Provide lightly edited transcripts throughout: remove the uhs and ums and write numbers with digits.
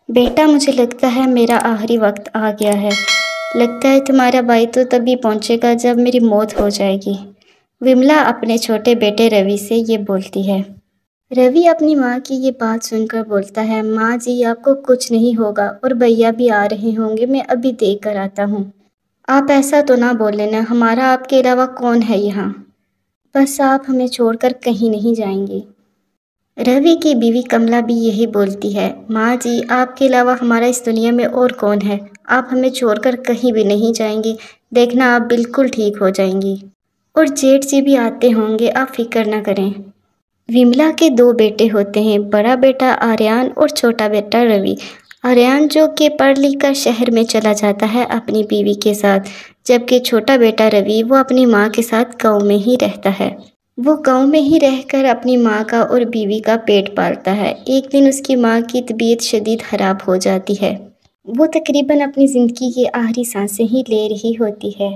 बेटा, मुझे लगता है मेरा आखिरी वक्त आ गया है। लगता है तुम्हारा भाई तो तभी पहुंचेगा जब मेरी मौत हो जाएगी। विमला अपने छोटे बेटे रवि से ये बोलती है। रवि अपनी माँ की ये बात सुनकर बोलता है, माँ जी आपको कुछ नहीं होगा और भैया भी आ रहे होंगे, मैं अभी देख कर आता हूँ। आप ऐसा तो ना बोल लेना, हमारा आपके अलावा कौन है यहाँ? बस आप हमें छोड़कर कहीं नहीं जाएंगी। रवि की बीवी कमला भी यही बोलती है, माँ जी आपके अलावा हमारा इस दुनिया में और कौन है? आप हमें छोड़कर कहीं भी नहीं जाएंगी, देखना आप बिल्कुल ठीक हो जाएंगी। और जेठ जी भी आते होंगे, आप फिक्र ना करें। विमला के दो बेटे होते हैं, बड़ा बेटा आर्यन और छोटा बेटा रवि। आर्यन जो कि पढ़ लिख कर शहर में चला जाता है अपनी बीवी के साथ, जबकि छोटा बेटा रवि वो अपनी माँ के साथ गाँव में ही रहता है। वो गांव में ही रहकर अपनी माँ का और बीवी का पेट पालता है। एक दिन उसकी माँ की तबीयत शदीद खराब हो जाती है। वो तकरीबन अपनी ज़िंदगी की आखिरी सांसें ही ले रही होती है।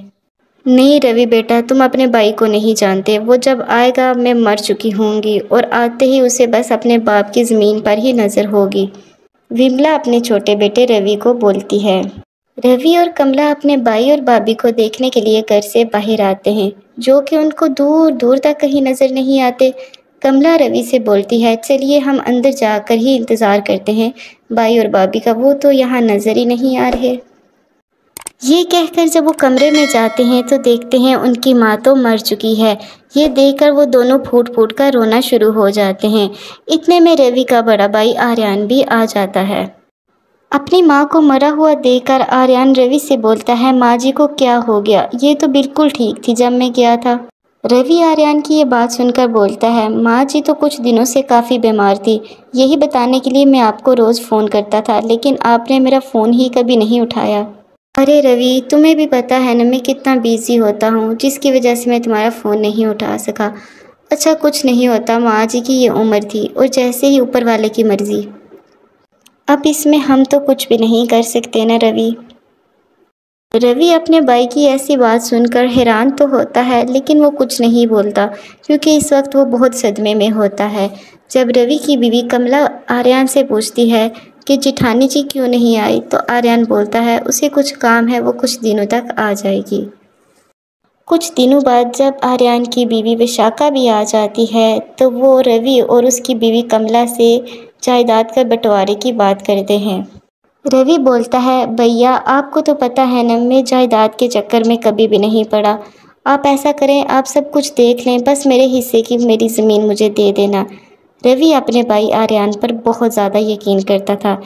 नहीं रवि बेटा, तुम अपने भाई को नहीं जानते। वो जब आएगा मैं मर चुकी होंगी और आते ही उसे बस अपने बाप की ज़मीन पर ही नज़र होगी। विमला अपने छोटे बेटे रवि को बोलती है। रवि और कमला अपने भाई और भाभी को देखने के लिए घर से बाहर आते हैं, जो कि उनको दूर दूर तक कहीं नज़र नहीं आते। कमला रवि से बोलती है, चलिए हम अंदर जाकर ही इंतज़ार करते हैं भाई और भाभी का, वो तो यहाँ नज़र ही नहीं आ रहे। ये कहकर जब वो कमरे में जाते हैं तो देखते हैं उनकी माँ तो मर चुकी है। ये देखकर वो दोनों फूट फूट कर रोना शुरू हो जाते हैं। इतने में रवि का बड़ा भाई आर्यन भी आ जाता है। अपनी माँ को मरा हुआ देखकर आर्यन रवि से बोलता है, माँ जी को क्या हो गया? ये तो बिल्कुल ठीक थी जब मैं गया था। रवि आर्यन की ये बात सुनकर बोलता है, माँ जी तो कुछ दिनों से काफ़ी बीमार थी। यही बताने के लिए मैं आपको रोज़ फ़ोन करता था, लेकिन आपने मेरा फ़ोन ही कभी नहीं उठाया। अरे रवि, तुम्हें भी पता है ना मैं कितना बिजी होता हूँ, जिसकी वजह से मैं तुम्हारा फ़ोन नहीं उठा सका। अच्छा कुछ नहीं होता, माँ जी की ये उम्र थी और जैसे ही ऊपर वाले की मर्ज़ी। अब इसमें हम तो कुछ भी नहीं कर सकते ना रवि। रवि अपने भाई की ऐसी बात सुनकर हैरान तो होता है, लेकिन वो कुछ नहीं बोलता क्योंकि इस वक्त वो बहुत सदमे में होता है। जब रवि की बीवी कमला आर्यन से पूछती है कि जिठानी जी क्यों नहीं आई, तो आर्यन बोलता है उसे कुछ काम है, वो कुछ दिनों तक आ जाएगी। कुछ दिनों बाद जब आर्यन की बीवी विशाखा भी आ जाती है तो वो रवि और उसकी बीवी कमला से जायदाद का बंटवारे की बात करते हैं। रवि बोलता है, भैया आपको तो पता है ना मैं जायदाद के चक्कर में कभी भी नहीं पड़ा। आप ऐसा करें, आप सब कुछ देख लें, बस मेरे हिस्से की मेरी ज़मीन मुझे दे देना। रवि अपने भाई आर्यन पर बहुत ज़्यादा यकीन करता था।